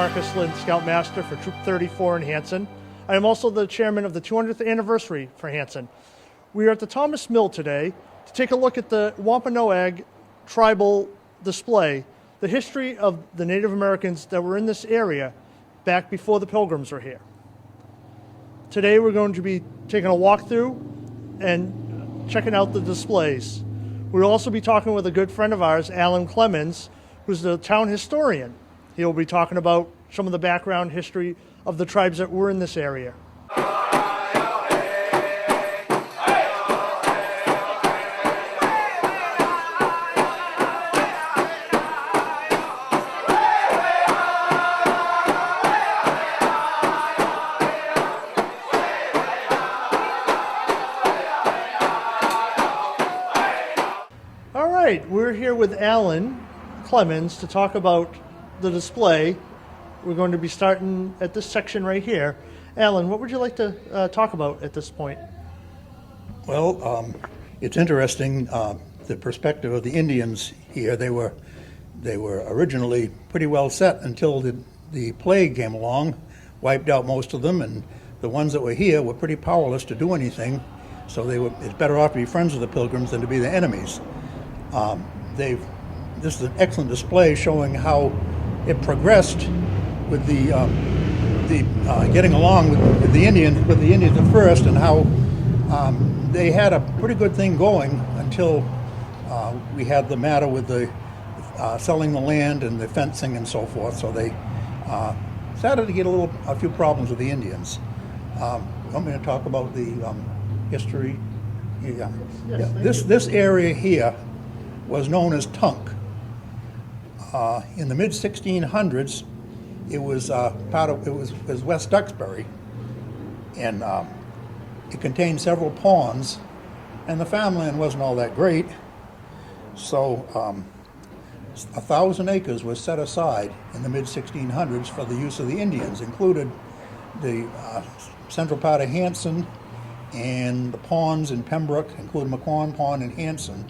Marcus Linn, Scoutmaster for Troop 34 in Hanson. I am also the chairman of the 200th anniversary for Hanson. We are at the Thomas Mill today to take a look at the Wampanoag tribal display, the history of the Native Americans that were in this area back before the Pilgrims were here. Today we're going to be taking a walk through and checking out the displays. We'll also be talking with a good friend of ours, Allan Clemons, who's the town historian. He'll be talking about some of the background history of the tribes that were in this area. All right, we're here with Allan Clemons to talk about the display. We're going to be starting at this section right here. Allan, what would you like to talk about at this point? Well, it's interesting, the perspective of the Indians here. They were originally pretty well set until the plague came along, wiped out most of them, and the ones that were here were pretty powerless to do anything. So it's better off to be friends with the Pilgrims than to be their enemies. This is an excellent display showing how it progressed with the getting along with the Indians at first, and how they had a pretty good thing going until we had the matter with the selling the land and the fencing and so forth. So they started to get a few problems with the Indians. Want me to talk about the history? Yeah. This area here was known as Tunk. In the mid 1600s, it was West Duxbury, and it contained several ponds, and the farmland wasn't all that great. So 1,000 acres was set aside in the mid 1600s for the use of the Indians, included the central part of Hanson and the ponds in Pembroke, including McQuon Pond in Hanson.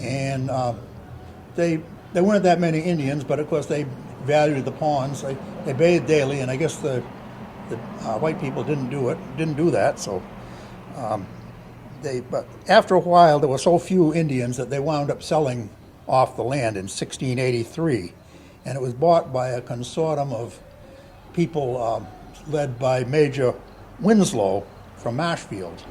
And there weren't that many Indians, but of course they valued the ponds. They bathed daily, and I guess the white people didn't do that. So but after a while, there were so few Indians that they wound up selling off the land in 1683, and it was bought by a consortium of people led by Major Winslow from Marshfield.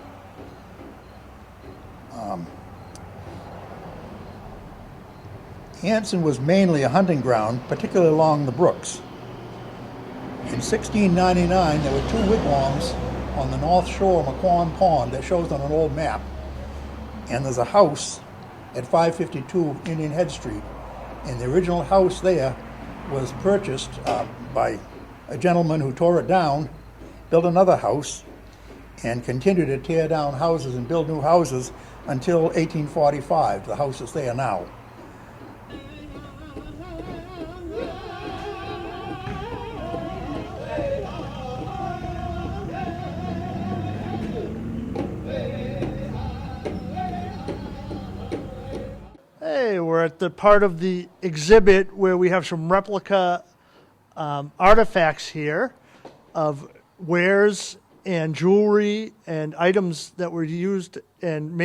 Hanson was mainly a hunting ground, particularly along the brooks. In 1699, there were 2 wigwams on the north shore of McQuon Pond that shows on an old map. And there's a house at 552 Indian Head Street. And the original house there was purchased by a gentleman who tore it down, built another house, and continued to tear down houses and build new houses until 1845. The house is there now. Hey, we're at the part of the exhibit where we have some replica artifacts here of wares and jewelry and items that were used and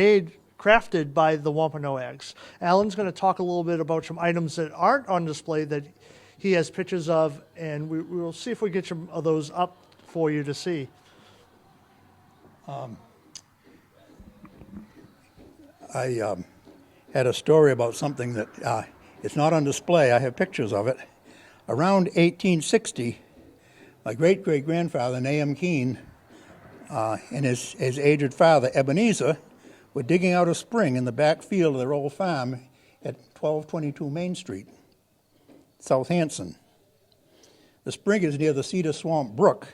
crafted by the Wampanoags. Allan's going to talk a little bit about some items that aren't on display that he has pictures of, and we will see if we get some of those up for you to see. I had a story about something that it's not on display. I have pictures of it. Around 1860, my great-great-grandfather, Nahum Keene, and his aged father, Ebenezer, were digging out a spring in the back field of their old farm at 1222 Main Street, South Hanson. The spring is near the Cedar Swamp Brook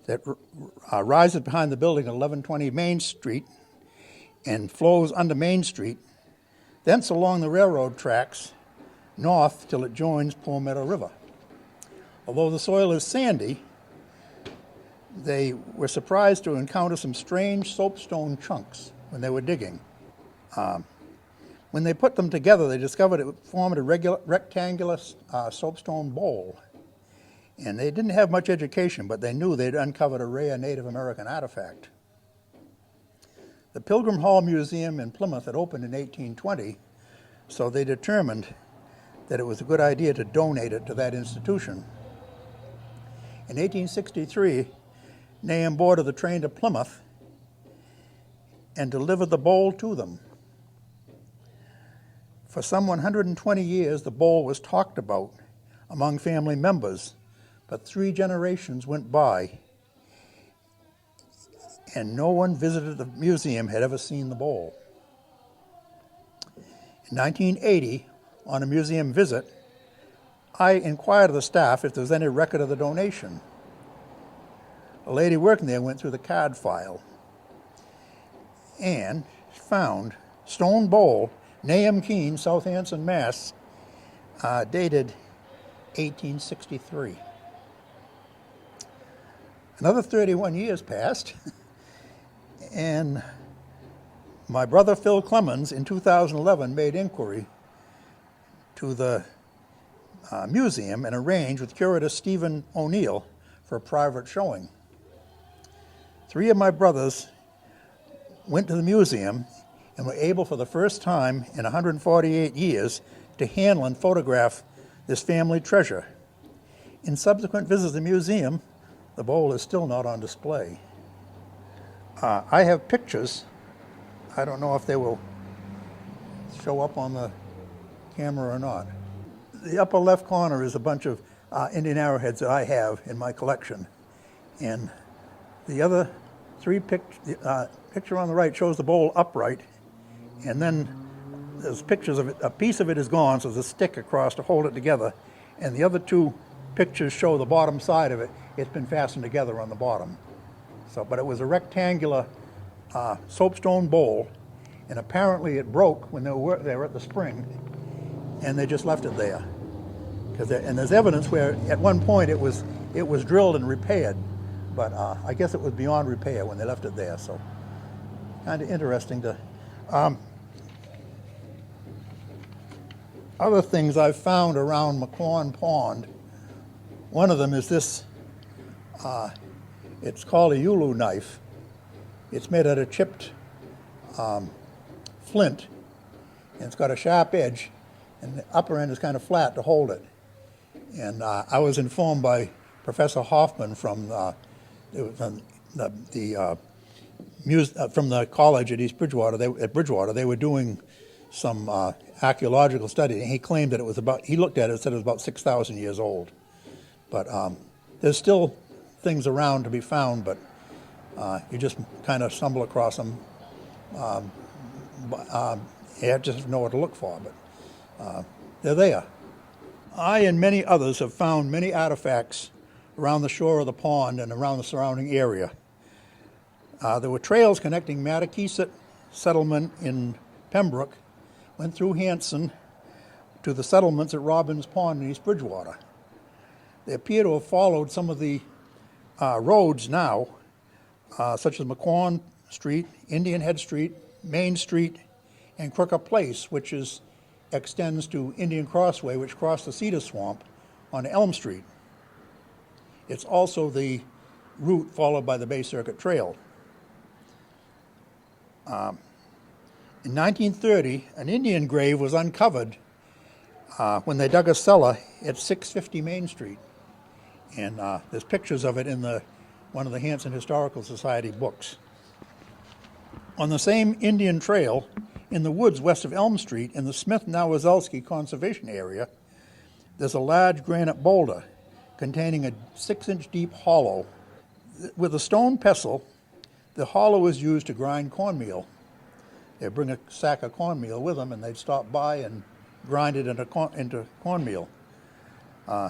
that rises behind the building at 1120 Main Street and flows under Main Street, thence along the railroad tracks north till it joins Palmetto River. Although the soil is sandy, they were surprised to encounter some strange soapstone chunks when they were digging. When they put them together, they discovered it formed a rectangular soapstone bowl. And they didn't have much education, but they knew they'd uncovered a rare Native American artifact. The Pilgrim Hall Museum in Plymouth had opened in 1820, so they determined that it was a good idea to donate it to that institution. In 1863, Nahum boarded the train to Plymouth and delivered the bowl to them. For some 120 years, the bowl was talked about among family members, but 3 generations went by, and no one visited the museum had ever seen the bowl. In 1980, on a museum visit, I inquired of the staff if there was any record of the donation. A lady working there went through the card file and found stone bowl, Nahum Keene, South Hanson, Mass., dated 1863. Another 31 years passed, and my brother Phil Clemons in 2011 made inquiry to the museum and arranged with curator Stephen O'Neill for a private showing. 3 of my brothers went to the museum and were able for the first time in 148 years to handle and photograph this family treasure. In subsequent visits to the museum, the bowl is still not on display. I have pictures. I don't know if they will show up on the camera or not. The upper left corner is a bunch of Indian arrowheads that I have in my collection. And the other 3 picture on the right shows the bowl upright, and then there's pictures of it. A piece of it is gone, so there's a stick across to hold it together, and the other 2 pictures show the bottom side of it. It's been fastened together on the bottom. So, but it was a rectangular soapstone bowl, and apparently it broke when they were at the spring, and they just left it there. And there's evidence where at one point it was drilled and repaired, but I guess it was beyond repair when they left it there. So, kind of interesting to. Other things I've found around McQuon Pond. One of them is this. It's called a Yulu knife. It's made out of chipped flint, and it's got a sharp edge, and the upper end is kind of flat to hold it. And I was informed by Professor Hoffman from from the college at East Bridgewater. They were doing some archaeological study, and he claimed that it was he looked at it and said it was about 6,000 years old. But there's still things around to be found, but you just kind of stumble across them. You just know what to look for, but they're there. I and many others have found many artifacts around the shore of the pond and around the surrounding area. There were trails connecting Matakeesit settlement in Pembroke, went through Hanson to the settlements at Robbins Pond in East Bridgewater. They appear to have followed some of the roads now, such as McQuon Street, Indian Head Street, Main Street, and Crooker Place, which extends to Indian Crossway, which crossed the Cedar Swamp on Elm Street. It's also the route followed by the Bay Circuit Trail. In 1930, an Indian grave was uncovered when they dug a cellar at 650 Main Street. And there's pictures of it in one of the Hanson Historical Society books. On the same Indian trail, in the woods west of Elm Street, in the Smith-Nowazelsky Conservation Area, there's a large granite boulder containing a 6-inch deep hollow. With a stone pestle, the hollow is used to grind cornmeal. They bring a sack of cornmeal with them, and they'd stop by and grind it into cornmeal.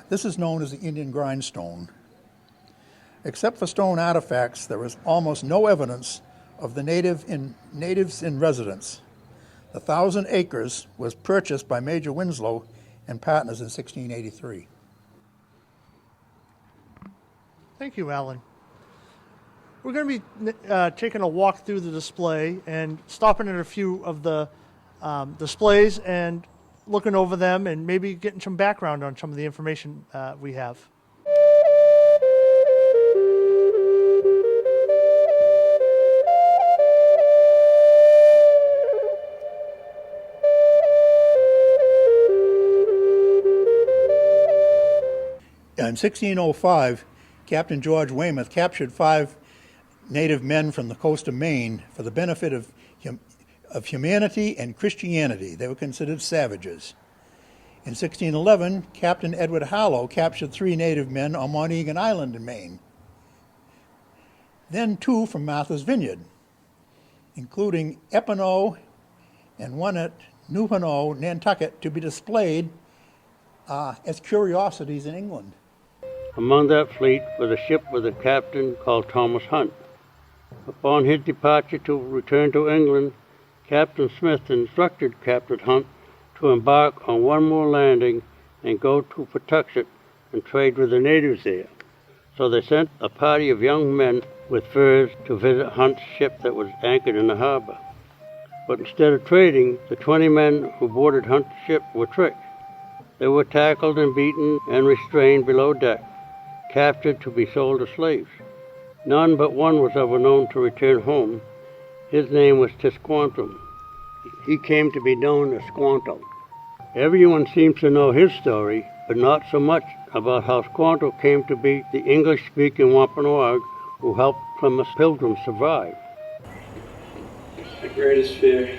This is known as the Indian grindstone. Except for stone artifacts, there is almost no evidence of the natives in residence. The 1,000 acres was purchased by Major Winslow and partners in 1683. Thank you, Allan. We're going to be taking a walk through the display and stopping at a few of the displays and looking over them and maybe getting some background on some of the information we have. 1605, Captain George Weymouth captured 5 native men from the coast of Maine for the benefit of humanity and Christianity. They were considered savages. In 1611, Captain Edward Harlow captured 3 native men on Montegan Island in Maine. Then 2 from Martha's Vineyard, including Epano and one at Newpano, Nantucket, to be displayed as curiosities in England. Among that fleet was a ship with a captain called Thomas Hunt. Upon his departure to return to England, Captain Smith instructed Captain Hunt to embark on one more landing and go to Pawtucket and trade with the natives there. So they sent a party of young men with furs to visit Hunt's ship that was anchored in the harbor. But instead of trading, the 20 men who boarded Hunt's ship were tricked. They were tackled and beaten and restrained below deck, captured to be sold as slaves. None but one was ever known to return home. His name was Squanto. He came to be known as Squanto. Everyone seems to know his story, but not so much about how Squanto came to be the English-speaking Wampanoag who helped Plymouth Pilgrim survive. My greatest fear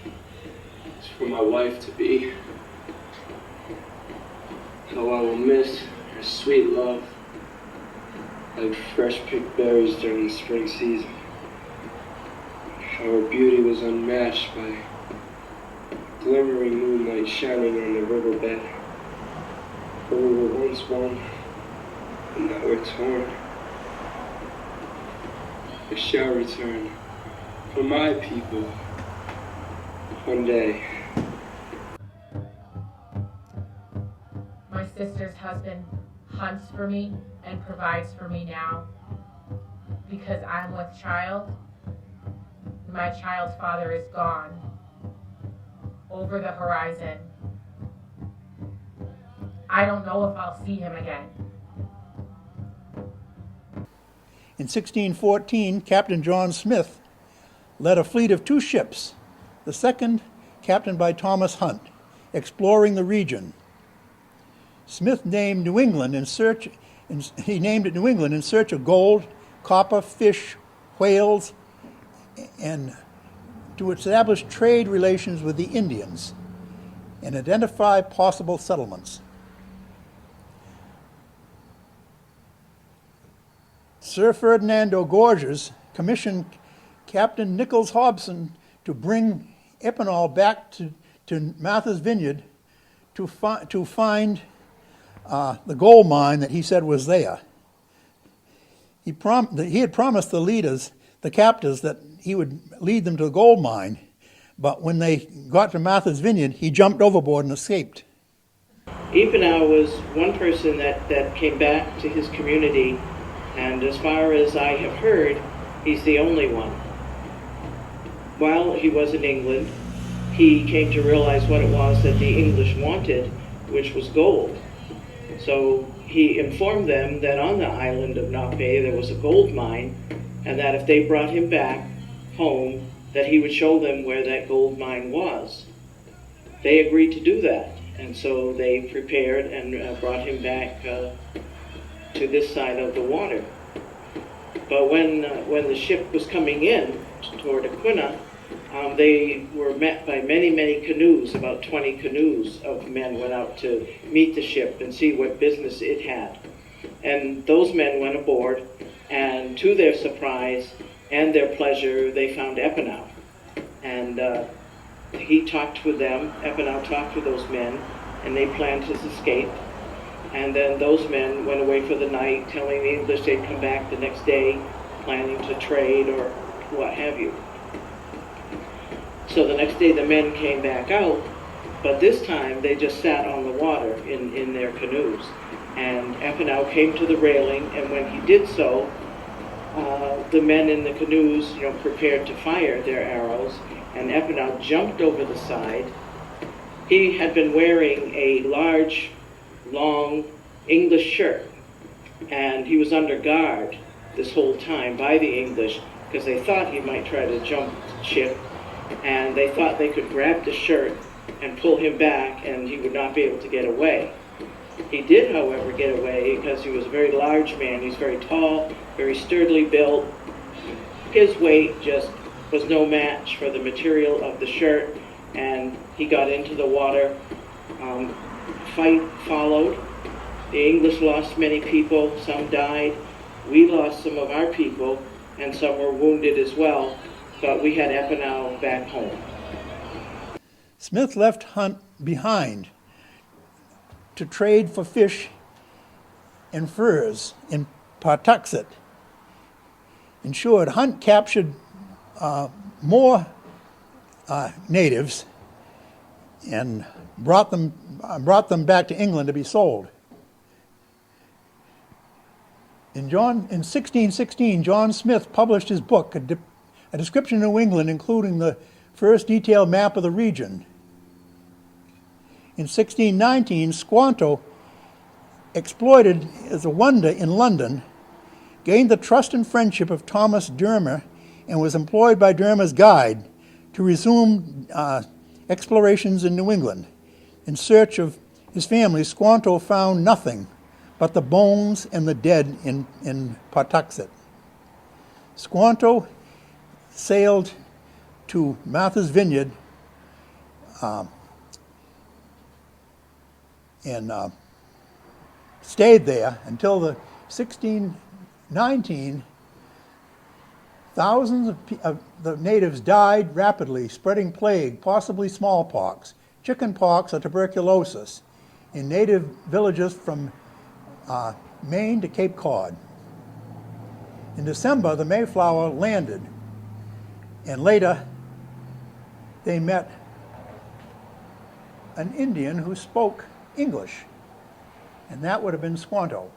is for my wife to be. How I will miss her sweet love, like fresh picked berries during the spring season. How her beauty was unmatched by glimmering moonlight shining on the riverbed. For we were once one, and now we're torn. I shall return for my people one day. My sister's husband hunts for me and provides for me now because I'm with child. My child's father is gone over the horizon. I don't know if I'll see him again. In 1614, Captain John Smith led a fleet of 2 ships, the second captained by Thomas Hunt, exploring the region. Smith named New England in search of gold, copper, fish, whales, and to establish trade relations with the Indians and identify possible settlements. Sir Ferdinando Gorges commissioned Captain Nicholas Hobson to bring Epinal back to Martha's Vineyard to find the gold mine that he said was there. He had promised the leaders, the captors, that he would lead them to the gold mine, but when they got to Martha's Vineyard, he jumped overboard and escaped. Epinal was one person that came back to his community, and as far as I have heard, he's the only one. While he was in England, he came to realize what it was that the English wanted, which was gold. So he informed them that on the island of Nape there was a gold mine, and that if they brought him back home, that he would show them where that gold mine was. They agreed to do that, and so they prepared and brought him back to this side of the water. But when the ship was coming in toward Aquina, they were met by many, many canoes. About 20 canoes of men went out to meet the ship and see what business it had. And those men went aboard, and to their surprise and their pleasure, they found Epinal. And he talked with them, Epinal talked with those men, and they planned his escape. And then those men went away for the night, telling the English they'd come back the next day, planning to trade or what have you. So the next day the men came back out, but this time they just sat on the water in their canoes. And Epinal came to the railing, and when he did so, the men in the canoes, prepared to fire their arrows, and Epinal jumped over the side. He had been wearing a large, long English shirt, and he was under guard this whole time by the English because they thought he might try to jump ship, and they thought they could grab the shirt and pull him back and he would not be able to get away. He did, however, get away because he was a very large man. He's very tall, very sturdily built. His weight just was no match for the material of the shirt, and he got into the water. Fight followed. The English lost many people, some died. We lost some of our people, and some were wounded as well, but we had Wampanoag back home. Smith left Hunt behind to trade for fish and furs in Pawtuxet. In short, Hunt captured more natives and brought them back to England to be sold. In 1616, John Smith published his book, A Description of New England, including the first detailed map of the region. In 1619, Squanto, exploited as a wonder in London, gained the trust and friendship of Thomas Dermer and was employed by Dermer's guide to resume explorations in New England. In search of his family, Squanto found nothing but the bones and the dead in Pawtuxet. Squanto sailed to Martha's Vineyard and stayed there until the 1619. Thousands of the natives died rapidly, spreading plague, possibly smallpox, chickenpox, or tuberculosis in native villages from Maine to Cape Cod. In December, the Mayflower landed, and later they met an Indian who spoke English, and that would have been Squanto.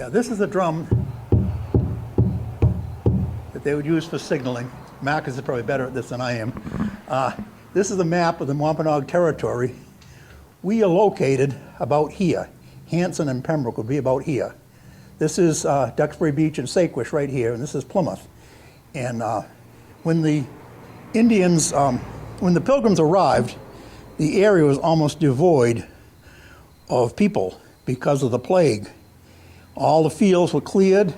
This is a drum that they would use for signaling. Marcus is probably better at this than I am. This is a map of the Wampanoag territory. We are located about here. Hanson and Pembroke would be about here. This is Duxbury Beach and Saquesh right here, and this is Plymouth. And when the Indians, when the Pilgrims arrived, the area was almost devoid of people because of the plague. All the fields were cleared.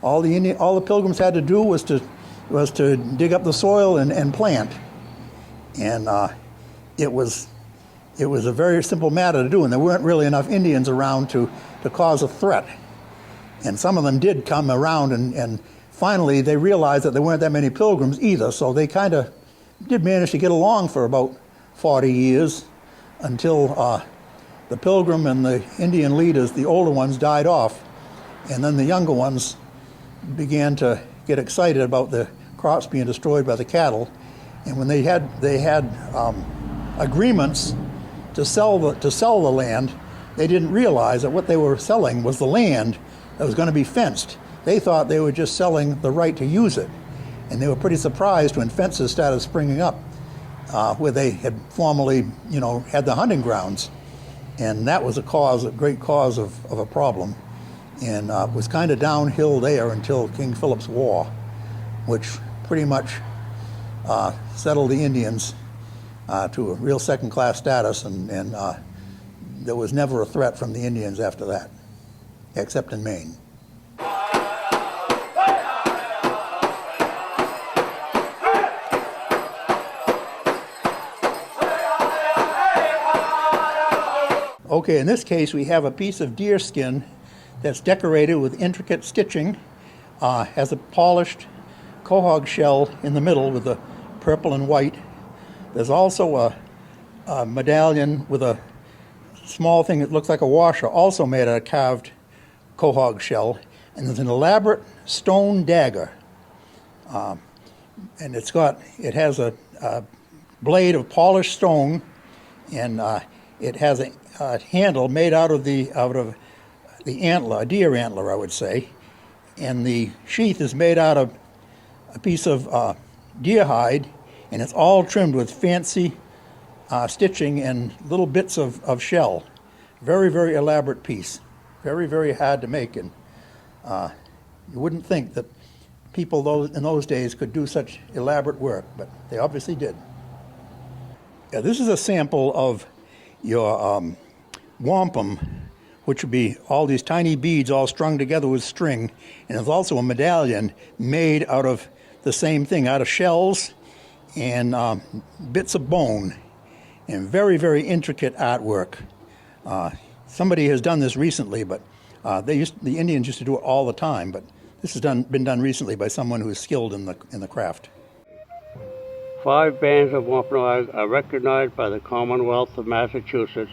All the Pilgrims had to do was to dig up the soil and plant. And it was a very simple matter to do, and there weren't really enough Indians around to cause a threat. And some of them did come around, and finally they realized that there weren't that many Pilgrims either, so they kind of did manage to get along for about 40 years until the Pilgrim and the Indian leaders, the older ones, died off. And then the younger ones began to get excited about the crops being destroyed by the cattle. And when they had agreements to sell the land, they didn't realize that what they were selling was the land that was going to be fenced. They thought they were just selling the right to use it. And they were pretty surprised when fences started springing up where they had formerly, had the hunting grounds. And that was a great cause of a problem. And was kind of downhill there until King Philip's War, which pretty much settled the Indians to a real second-class status, and there was never a threat from the Indians after that, except in Maine. Okay, in this case we have a piece of deer skin that's decorated with intricate stitching, has a polished quahog shell in the middle with the purple and white. There's also a medallion with a small thing that looks like a washer, also made out of carved quahog shell, and there's an elaborate stone dagger. and it has a blade of polished stone, and it has a handle made out of the antler, a deer antler, I would say, and the sheath is made out of a piece of deer hide, and it's all trimmed with fancy stitching and little bits of shell. Very, very elaborate piece. Very, very hard to make, and you wouldn't think that people in those days could do such elaborate work, but they obviously did. Yeah, this is a sample of your wampum, which would be all these tiny beads all strung together with string, and there's also a medallion made out of the same thing, out of shells and bits of bone, and very, very intricate artwork. Somebody has done this recently, but the Indians used to do it all the time, but this has been done recently by someone who is skilled in the craft. 5 bands of Wampanoag are recognized by the Commonwealth of Massachusetts,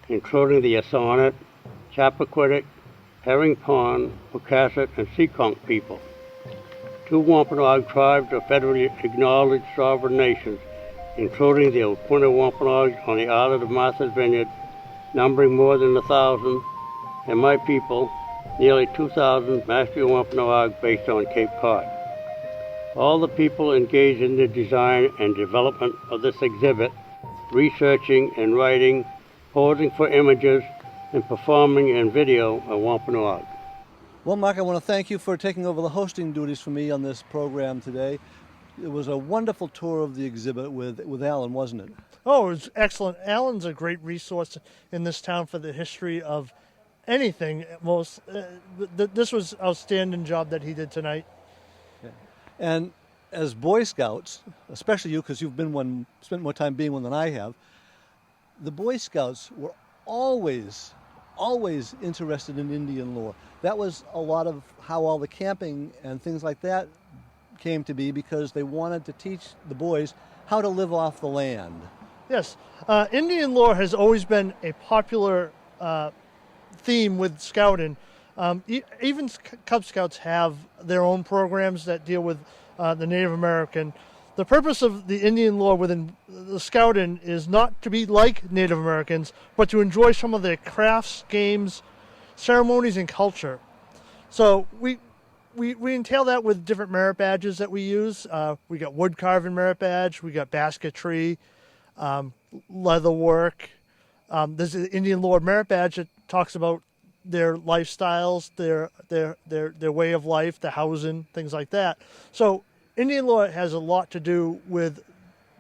including the Assonet, Chappaquiddick, Herring Pond, Pocasset, and Seekonk people. 2 Wampanoag tribes are federally acknowledged sovereign nations, including the Oquinna Wampanoags on the island of Martha's Vineyard, numbering more than 1,000, and my people, nearly 2,000 Master Wampanoag based on Cape Cod. All the people engaged in the design and development of this exhibit, researching and writing, posing for images, and performing in video are Wampanoag. Well, Mark, I want to thank you for taking over the hosting duties for me on this program today. It was a wonderful tour of the exhibit with Allan, wasn't it? Oh, it was excellent. Allan's a great resource in this town for the history of anything. This was an outstanding job that he did tonight. Yeah. And as Boy Scouts, especially you, because you've spent more time being one than I have, the Boy Scouts were always interested in Indian lore. That was a lot of how all the camping and things like that came to be, because they wanted to teach the boys how to live off the land. Yes, Indian lore has always been a popular theme with scouting. Even Cub Scouts have their own programs that deal with the Native American. The purpose of the Indian lore within the scouting is not to be like Native Americans, but to enjoy some of their crafts, games, ceremonies, and culture. So we entail that with different merit badges that we use. We got wood carving merit badge, we got basketry, leather work. There's an Indian lore merit badge that talks about their lifestyles, their way of life, the housing, things like that. So Indian lore has a lot to do with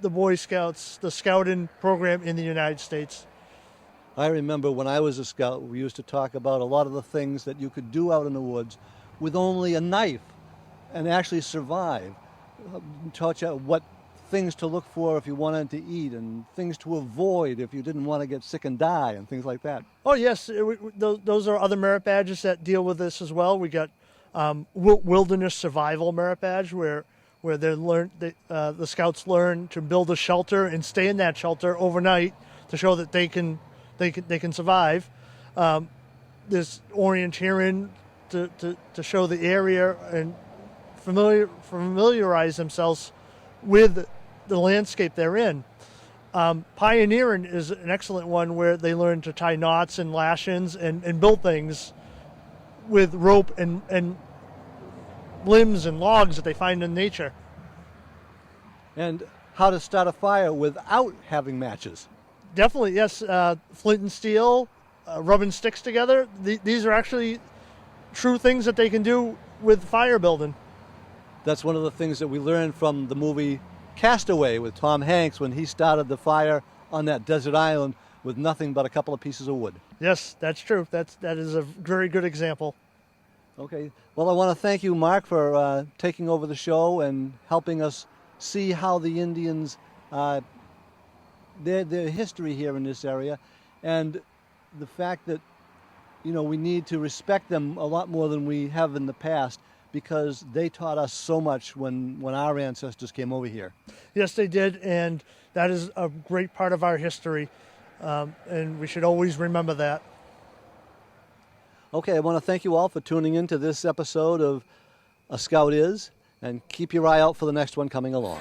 the Boy Scouts, the scouting program in the United States. I remember when I was a scout, we used to talk about a lot of the things that you could do out in the woods with only a knife and actually survive. Taught you what things to look for if you wanted to eat, and things to avoid if you didn't want to get sick and die, and things like that. Oh yes, those are other merit badges that deal with this as well. We got wilderness survival merit badge, where the scouts learn to build a shelter and stay in that shelter overnight to show that they can survive. There's orienteering to show the area and familiarize themselves with the landscape they're in. Pioneering is an excellent one, where they learn to tie knots and lashings and build things with rope and limbs and logs that they find in nature. And how to start a fire without having matches. Definitely, yes. Flint and steel, rubbing sticks together. These are actually true things that they can do with fire building. That's one of the things that we learned from the movie Castaway with Tom Hanks, when he started the fire on that desert island with nothing but a couple of pieces of wood. Yes, that's true. That is a very good example. Okay. Well, I want to thank you, Mark, for taking over the show and helping us see how the Indians, their history here in this area, and the fact that, we need to respect them a lot more than we have in the past, because they taught us so much when our ancestors came over here. Yes, they did, and that is a great part of our history, and we should always remember that. Okay, I want to thank you all for tuning in to this episode of A Scout Is, and keep your eye out for the next one coming along.